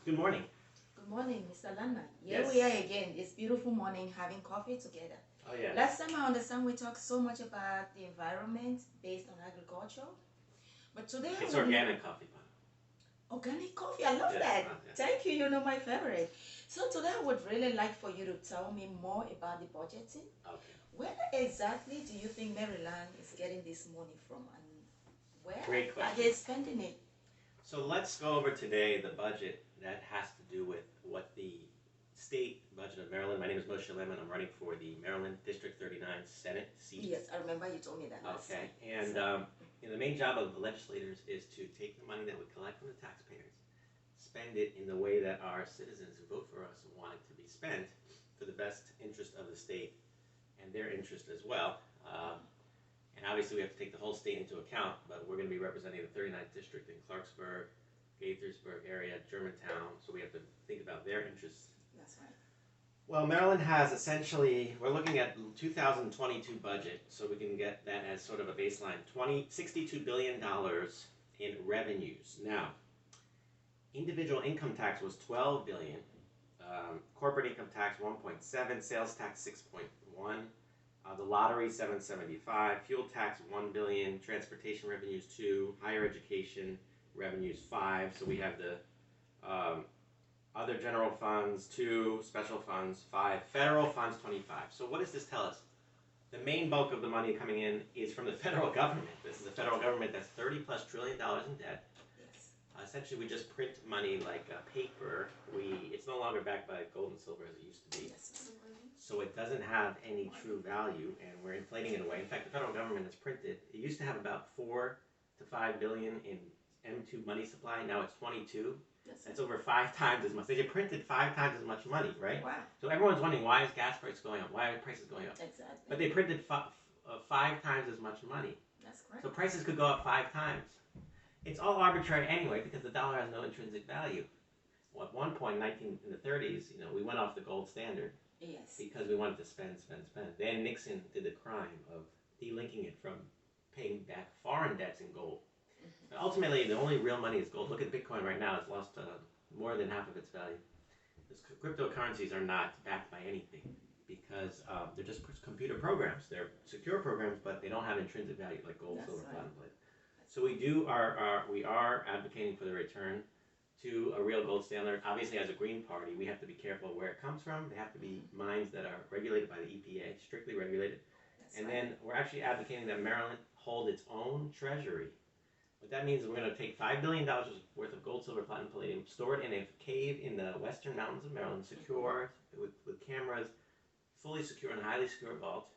Good morning. Good morning, Mr. Landman. Here Yes. we are again, this beautiful morning, having coffee together. Oh, yes. Last time I understand we talked so much about the environment based on agriculture, but today It's organic coffee. organic coffee. I love Yes, that. yes. Thank you. You know my favorite. So today I would really like for you to tell me more about the budgeting. Okay. Where exactly do you think Maryland is getting this money from, and where Great are question. they spending it? So let's go over today the budget that has to do with what the state budget of Maryland. My name is Moshe Landman. I'm running for the Maryland District 39 Senate seat. Yes, I remember you told me that. Okay. And the main job of the legislators is to take the money that we collect from the taxpayers, spend it in the way that our citizens who vote for us want it to be spent for the best interest of the state and their interest as well. And obviously we have to take the whole state into account, but we're going to be representing the 39th district in Clarksburg, Gaithersburg area, Germantown, so we have to think about their interests. That's right. Well, Maryland has essentially, we're looking at 2022 budget, so we can get that as sort of a baseline, $62 billion in revenues. Now, individual income tax was $12 billion, corporate income tax 1.7, sales tax 6.1, the lottery 775, fuel tax 1 billion, transportation revenues 2, higher education revenues 5. So we have the other general funds 2, special funds 5, federal funds 25. So what does this tell us? The main bulk of the money coming in is from the federal government. This is the federal government that's $30+ trillion in debt. Essentially, we just print money like paper. It's no longer backed by gold and silver as it used to be. So it doesn't have any true value, and we're inflating it away. In fact, the federal government has printed, it used to have about 4 to 5 billion in M2 money supply. Now it's 22. That's over 5 times as much. They printed 5 times as much money, right? Wow. So everyone's wondering, why is gas prices going up? Why are prices going up? Exactly. But they printed 5 times as much money. That's correct. So prices could go up 5 times. It's all arbitrary anyway because the dollar has no intrinsic value. Well, at one point, in the 30s, we went off the gold standard. Yes. Because we wanted to spend. Then Nixon did the crime of delinking it from paying back foreign debts in gold. But ultimately, the only real money is gold. Look at Bitcoin right now; it's lost more than half of its value. Cryptocurrencies are not backed by anything because they're just computer programs. They're secure programs, but they don't have intrinsic value like gold, silver, platinum, plate. So we are advocating for the return to a real gold standard. Obviously, as a Green Party, we have to be careful where it comes from. They have to be mines that are regulated by the EPA, strictly regulated. Then we're actually advocating that Maryland hold its own treasury. What that means is we're going to take $5 billion worth of gold, silver, platinum, palladium, store it in a cave in the western mountains of Maryland, secure with cameras, fully secure and highly secure vault.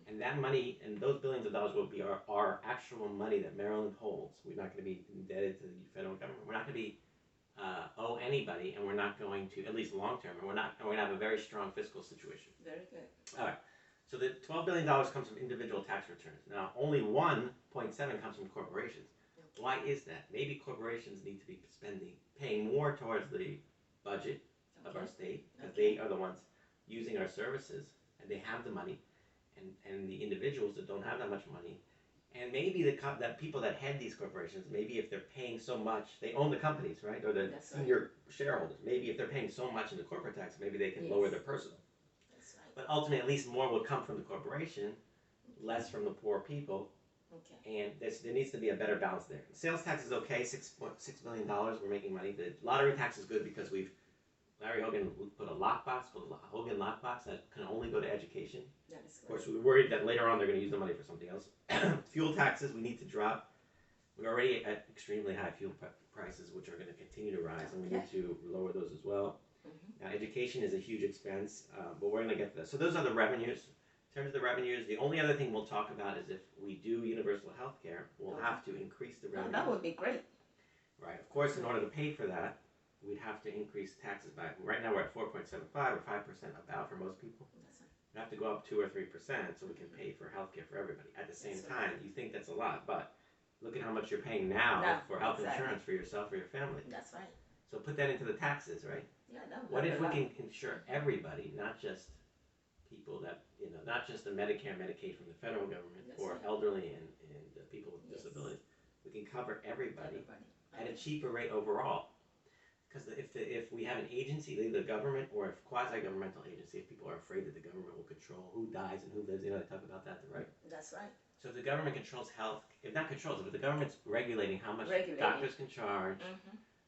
And that money and those billions of dollars will be our actual money that Maryland holds. We're not going to be indebted to the federal government. We're not going to be owe anybody, and we're not going to, at least long term, and we're going to have a very strong fiscal situation. Very good. All right. So the $12 billion comes from individual tax returns. Now, only 1.7 comes from corporations. Okay. Why is that? Maybe corporations need to be paying more towards the budget of our state, because they are the ones using our services, and they have the money, and the individuals that don't have that much money. And maybe that people that head these corporations, maybe if they're paying so much, they own the companies, right? Or the senior shareholders. Maybe if they're paying so much in the corporate tax, maybe they can lower their personal. That's right. But ultimately, at least more will come from the corporation, less from the poor people. Okay. And there needs to be a better balance there. Sales tax is okay, $6.6 billion. We're making money. The lottery tax is good because Larry Hogan put a lockbox called the Hogan lockbox that can only go to education. Of course, we're worried that later on they're going to use the money for something else. Fuel taxes we need to drop. We're already at extremely high fuel prices, which are going to continue to rise, and we need to lower those as well. Now, education is a huge expense, but we're going to get to that. So those are the revenues. In terms of the revenues, the only other thing we'll talk about is if we do universal health care, we'll have to increase the revenue. That would be great. Right. Of course, in order to pay for that, we'd have to increase taxes by, right now we're at 4.75 or 5% about for most people. We have to go up 2 or 3% so we can pay for health care for everybody. At the same time, you think that's a lot, but look at how much you're paying now for health insurance for yourself or your family. That's right. So put that into the taxes, right? Yeah, what if we can insure everybody, not just people that, not just the Medicare, Medicaid from the federal government or elderly and people with disabilities. We can cover everybody at a cheaper rate overall. because if we have an agency, either the government or a quasi-governmental agency, if people are afraid that the government will control who dies and who lives, they talk about that, right? That's right. So if the government controls health, if not controls it, but the government's regulating how much doctors can charge.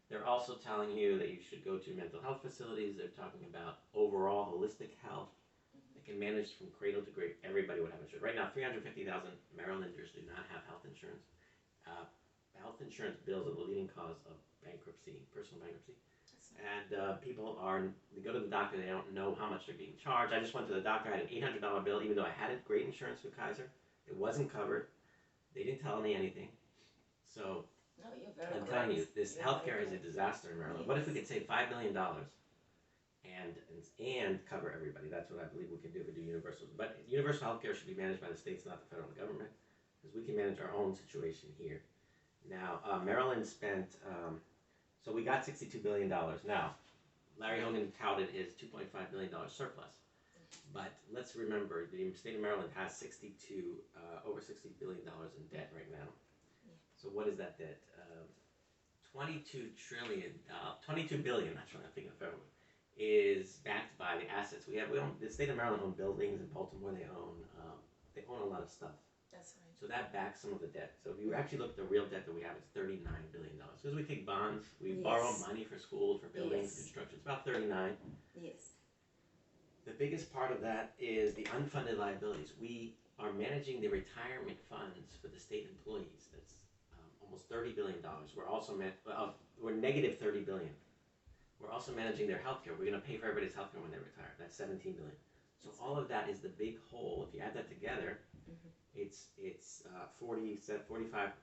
They're also telling you that you should go to mental health facilities. They're talking about overall holistic health. They can manage from cradle to grave. Everybody would have insurance. Right now, 350,000 Marylanders do not have health insurance. Health insurance bills are the leading cause of bankruptcy, personal bankruptcy. And people they go to the doctor, they don't know how much they're being charged. I just went to the doctor, I had an $800 bill, even though I had great insurance with Kaiser. It wasn't covered. They didn't tell me anything. So no, you're very I'm telling you, this healthcare is a disaster in Maryland. Yes. What if we could save $5 million and cover everybody? That's what I believe we can do if we do universal. But universal healthcare should be managed by the states, not the federal government, because we can manage our own situation here. Now, Maryland spent, so we got $62 billion. Now, Larry Hogan touted his $2.5 billion surplus. But let's remember, the state of Maryland has over $60 billion in debt right now. So what is that debt? 22 billion, not trying to think of the federal, is backed by the assets we have. The state of Maryland owns buildings in Baltimore. They own a lot of stuff. That's right. So that backs some of the debt. So if you actually look at the real debt that we have, it's $39 billion. Because we take bonds, we borrow money for schools, for buildings, construction. It's about 39. Yes. The biggest part of that is the unfunded liabilities. We are managing the retirement funds for the state employees. That's almost $30 billion. We're also we're negative $30 billion. We're also managing their health care. We're going to pay for everybody's health care when they retire. That's $17 billion. So all of that is the big hole. If you add that together, it's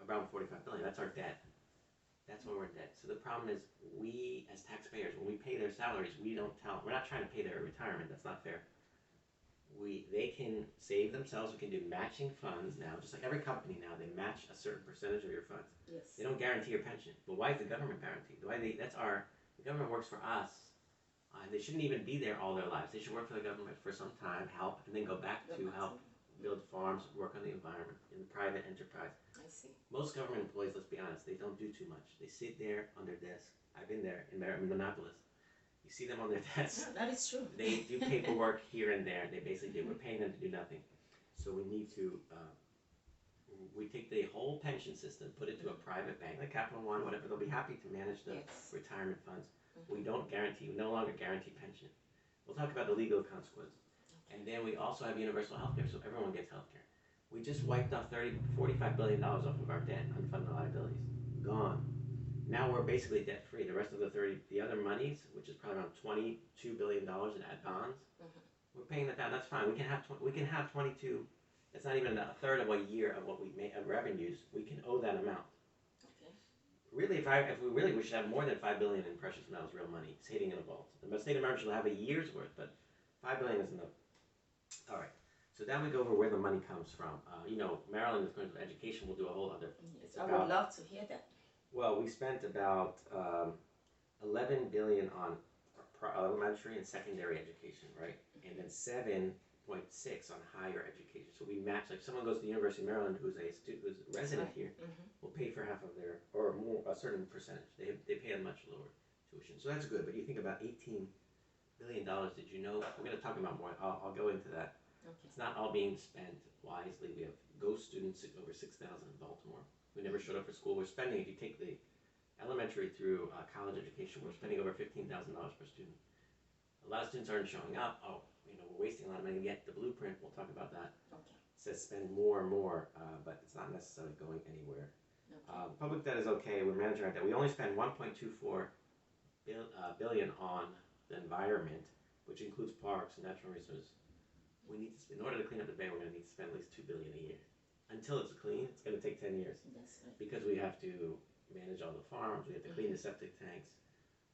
around 45 billion. That's our debt. That's why we're in debt. So the problem is, we as taxpayers, when we pay their salaries, we're not trying to pay their retirement. That's not fair. They can save themselves. We can do matching funds now, just like every company now. They match a certain percentage of your funds. Yes. They don't guarantee your pension. But why is the government guaranteed? The government works for us. They shouldn't even be there all their lives. They should work for the government for some time, help, and then go back to help build farms, work on the environment in the private enterprise. I see. Most government employees, let's be honest, they don't do too much. They sit there on their desk. I've been there in Minneapolis. You see them on their desks. Yeah, that is true. They do paperwork here and there. They basically we're paying them to do nothing. So we need to, we take the whole pension system, put it to a private bank, like Capital One, whatever. They'll be happy to manage the retirement funds. We no longer guarantee pension. We'll talk about the legal consequences. And then we also have universal health care, so everyone gets health care. We just wiped off $45 billion off of our debt, unfunded liabilities. Gone. Now we're basically debt free. The rest of the other monies, which is probably around $22 billion in bonds, we're paying that down. That's fine. We can have 22. That's not even a third of a year of what we make of revenues. We can owe that amount. Okay. Really, we should have more than $5 billion in precious metals, real money, sitting in a vault. The state of Maryland should have a year's worth, but $5 billion is enough. All right. So now we go over where the money comes from. Maryland is going to education. We'll do a whole other. Yes, I would love to hear that. Well, we spent about $11 billion on elementary and secondary education, right? And then $7.6 on higher education. So we match, like someone goes to the University of Maryland who's a resident here, will pay for half of their, or more, a certain percentage. They pay a much lower tuition. So that's good. But you think about $18 billion. Did you know? We're going to talk about more. I'll go into that. Okay. It's not all being spent wisely. We have ghost students, over 6,000 in Baltimore. We never showed up for school. We're spending, if you take the elementary through college education, we're spending over $15,000 per student. A lot of students aren't showing up. We're wasting a lot of money. Yet the blueprint, we'll talk about that. Okay. It says spend more and more, but it's not necessarily going anywhere. Okay. Public debt is okay. We're managing our debt. We only spend $1.24 billion on the environment, which includes parks and natural resources. In order to clean up the bay, we're going to need to spend at least $2 billion a year. Until it's clean, it's going to take 10 years. That's right. Because we have to manage all the farms, we have to clean the septic tanks,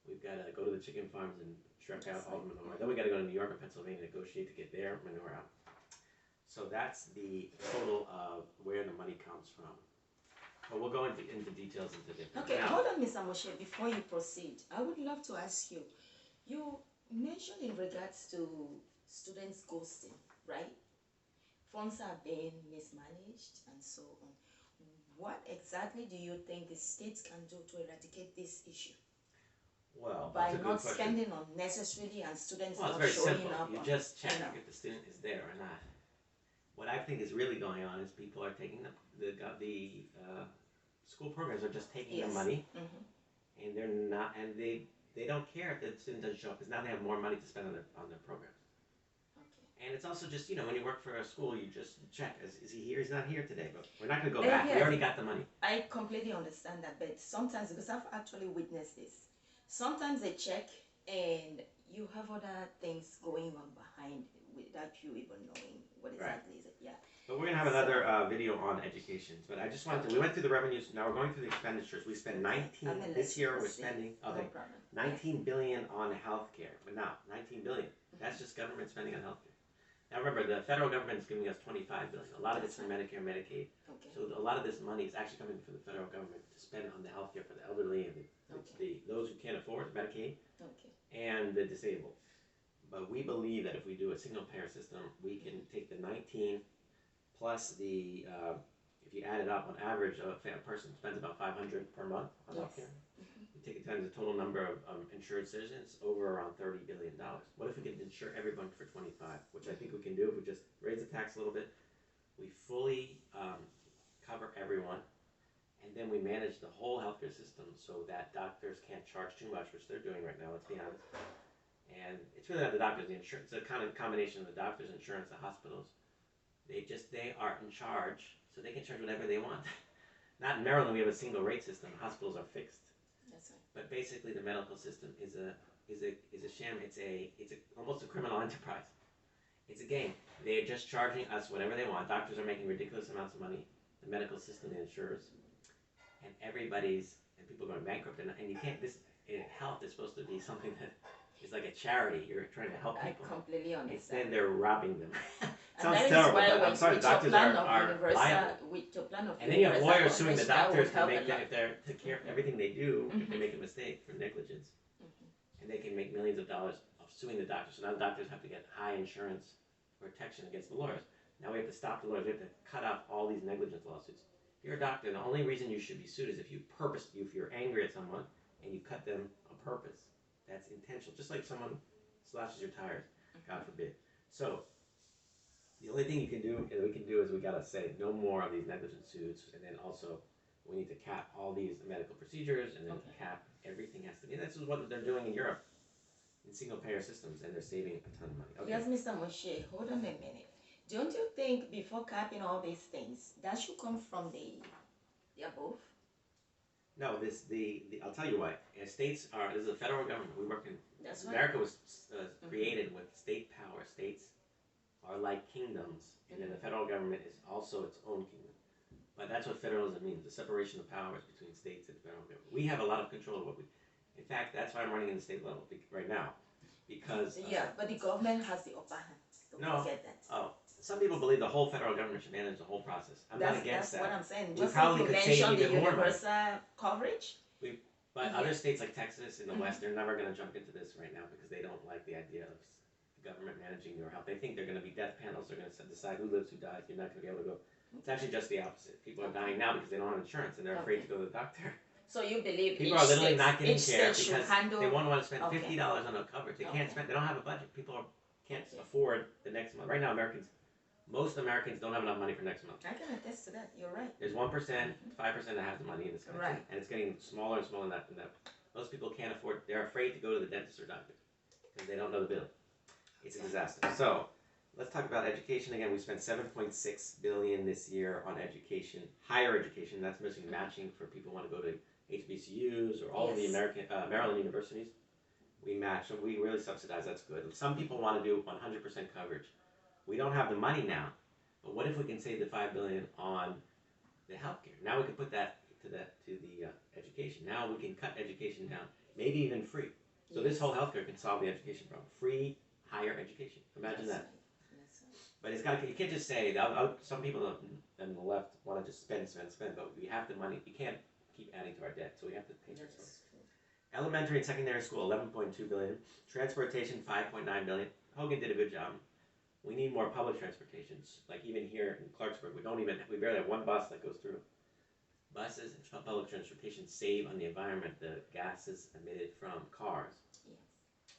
we've got to go to the chicken farms and shrek out all the manure. Then we got to go to New York or Pennsylvania to negotiate to get their manure out. So that's the total of where the money comes from. But we'll go into details into different. Okay, hold on, Mr. Moshe. Before you proceed, I would love to ask you. You mentioned in regards to students ghosting, right? Funds are being mismanaged and so on. What exactly do you think the states can do to eradicate this issue? Well, by that's a good not question. spending unnecessarily and students Well, it's not very showing simple. up? You just check You know. if the student is there or not. What I think is really going on is people are taking the school programs are just taking the Yes. money, Mm-hmm. and they're not, and they don't care if the student doesn't show up because now they have more money to spend on their programs. Okay. And it's also just, when you work for a school, you just check, is he here? He's not here today, but we're not going to go back. We Yes. already got the money. I completely understand that, but sometimes, because I've actually witnessed this, sometimes they check and you have other things going on behind without you even knowing what exactly is it. Yeah. But we're going to have another video on education. But I just wanted to, we went through the revenues, now we're going through the expenditures. We spent 19, this year we're spending, No problem. 19 billion on healthcare. But now, 19 billion, that's just government spending on healthcare. Now remember, the federal government is giving us 25 billion. A lot of it's from Medicare, Medicaid. Okay. So a lot of this money is actually coming from the federal government to spend on the healthcare for the elderly and those who can't afford Medicaid and the disabled. But we believe that if we do a single payer system, we can take the 19 plus the, if you add it up, on average, a person spends about 500 per month on healthcare. You take it times the total number of insured citizens, over around $30 billion. What if we could insure everyone for 25, which I think we can do if we just raise the tax a little bit. We fully cover everyone, and then we manage the whole healthcare system so that doctors can't charge too much, which they're doing right now, let's be honest. And it's really not the doctors, the insurance, it's a kind of combination of the doctors, insurance, the hospitals. They are in charge, so they can charge whatever they want. Not in Maryland, we have a single rate system. Hospitals are fixed. That's right. But basically, the medical system is a sham. It's almost a criminal enterprise. It's a game. They're just charging us whatever they want. Doctors are making ridiculous amounts of money. The medical system, the insurers, and people are going bankrupt. And you can't. Health is supposed to be something that is like a charity. You're trying to help people. I completely understand. Instead, they're robbing them. Sounds terrible, but I'm sorry, doctors are liable. And then you have lawyers suing the doctors to make that, if they're to care of everything they do, if they make a mistake for negligence. And they can make millions of dollars of suing the doctors. So now the doctors have to get high insurance protection against the lawyers. Now we have to stop the lawyers. We have to cut off all these negligence lawsuits. If you're a doctor, the only reason you should be sued is if you're angry at someone and you cut them on purpose. That's intentional. Just like someone slashes your tires, God forbid. So the only thing we can do is we gotta say no more of these negligent suits, and then also we need to cap all these medical procedures, and then cap everything has to be. And this is what they're doing in Europe in single payer systems, and they're saving a ton of money. Okay. Yes, Mr. Moshe, hold on a minute. Don't you think before capping all these things, that should come from the above? No, I'll tell you why. States are, this is a federal government. We work in, That's right. America was created with state power. States are like kingdoms, and then the federal government is also its own kingdom. But that's what federalism means, the separation of powers between states and federal government. We have a lot of control of what we, in fact, that's why I'm running in the state level right now, because... but the government has the upper hand. Don't forget that. Some people believe the whole federal government should manage the whole process. I'm not against that. That's what I'm saying. We Just probably like you could save mentioned the even more money. universal coverage. But other states like Texas and the West, they're never going to jump into this right now because they don't like the idea of the government managing your health. They think they're going to be death panels. They're going to decide who lives, who dies. You're not going to be able to go. It's actually just the opposite. People are dying now because they don't have insurance and they're afraid to go to the doctor. So you believe people are literally not getting care because they won't want to spend $50 on a coverage. They can't spend. They don't have a budget. People can't afford the next month. Right now, most Americans don't have enough money for next month. I can attest to that. You're right. There's 1%, 5% that has the money in this country, and it's getting smaller and smaller. And that most people can't afford. They're afraid to go to the dentist or doctor because they don't know the bill. It's a disaster. So let's talk about education again. We spent $7.6 billion this year on education, higher education. That's missing matching for people who want to go to HBCUs or all of the Maryland universities. We match, so we really subsidize. That's good. Some people want to do 100% coverage. We don't have the money now, but what if we can save the $5 billion on the healthcare? Now we can put that to the education. Now we can cut education down, maybe even free. So this whole healthcare can solve the education problem. Free higher education. Imagine that. But it's got. You can't just say. Some people on the left want to just spend, but we have the money. We can't keep adding to our debt, so we have to pay for it. Elementary and secondary school, $11.2 billion. Transportation, $5.9 billion. Hogan did a good job. We need more public transportations. Like even here in Clarksburg, we barely have one bus that goes through. buses and public transportation save on the environment. The gases emitted from cars, Yes.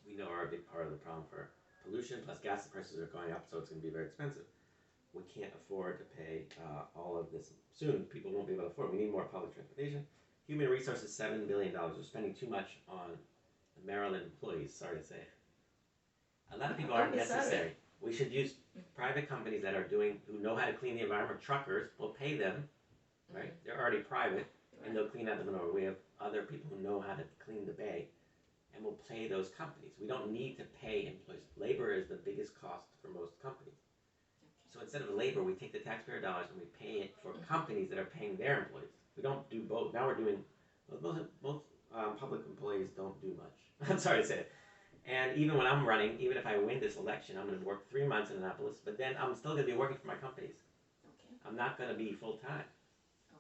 we know, are a big part of the problem for pollution. Plus, gas prices are going up, so it's going to be very expensive. We can't afford to pay all of this soon. People won't be able to afford it. We need more public transportation. Human resources, $7 billion. We're spending too much on Maryland employees. Sorry to say it. A lot of people aren't necessary. We should use private companies that are who know how to clean the environment. Truckers, we'll pay them, right? They're already private, and they'll clean out the manure. We have other people who know how to clean the bay, and we'll pay those companies. We don't need to pay employees. Labor is the biggest cost for most companies. So instead of labor, we take the taxpayer dollars and we pay it for companies that are paying their employees. We don't do both. Now we're doing, most public employees don't do much. I'm sorry to say it. And even when I'm running, even if I win this election, I'm going to work 3 months in Annapolis, but then I'm still going to be working for my companies. Okay. I'm not going to be full time,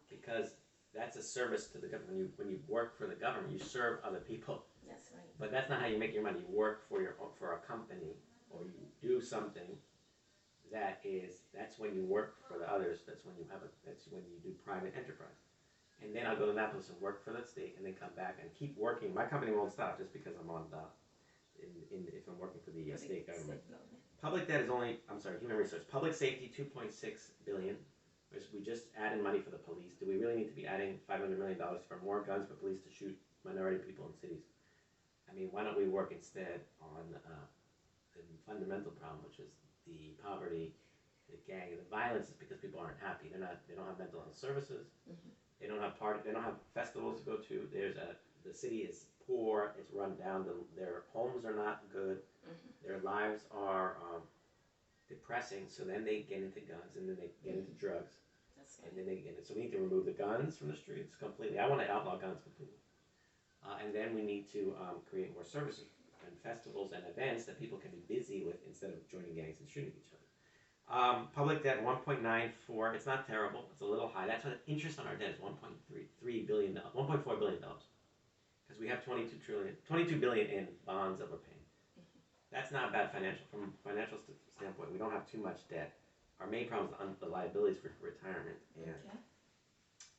because that's a service to the government. When you work for the government, you serve other people. That's right. But that's not how you make your money. You work for a company, or you do something. That's when you work for the others. That's when you do private enterprise. And then I'll go to Annapolis and work for the state, and then come back and keep working. My company won't stop just because I'm on if I'm working for the state government. Public debt is human resource. Public safety, $2.6 billion. We just added money for the police. Do we really need to be adding $500 million for more guns for police to shoot minority people in cities? I mean, why don't we work instead on the fundamental problem, which is the poverty, the gang, the violence is because people aren't happy. They don't have mental health services. They don't have festivals to go to. The city is poor. It's run down. Their homes are not good. Their lives are depressing. So then they get into guns, and then they get into drugs, and then they get it. So we need to remove the guns from the streets completely. I want to outlaw guns completely. And then we need to create more services and festivals and events that people can be busy with instead of joining gangs and shooting each other. Public debt 1.94. It's not terrible. It's a little high. That's why the interest on our debt is 1.3 billion, $1.4 billion, because we have 22 billion in bonds that we're paying. That's not bad from a financial standpoint. We don't have too much debt. Our main problem is the liabilities for retirement and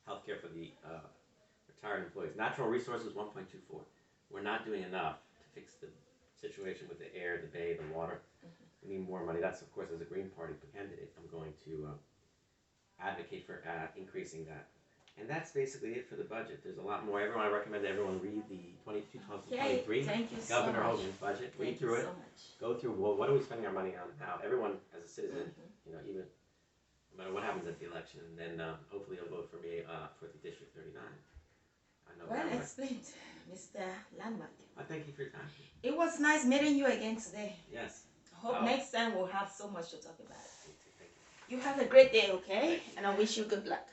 healthcare for the retired employees. Natural resources 1.24. We're not doing enough to fix the situation with the air, the bay, the water. We need more money. That's, of course, as a Green Party candidate, I'm going to advocate for increasing that. And that's basically it for the budget. There's a lot more. I recommend that everyone read the 2023 Governor Hogan's budget. Read through it. Go through, what are we spending our money on now? Everyone, as a citizen, even no matter what happens at the election, and then hopefully you'll vote for me for the District 39. Well explained, Mr. Landman. Thank you for your time. It was nice meeting you again today. Yes. Hope next time we'll have so much to talk about. Thank you. You have a great day, okay? And I wish you good luck.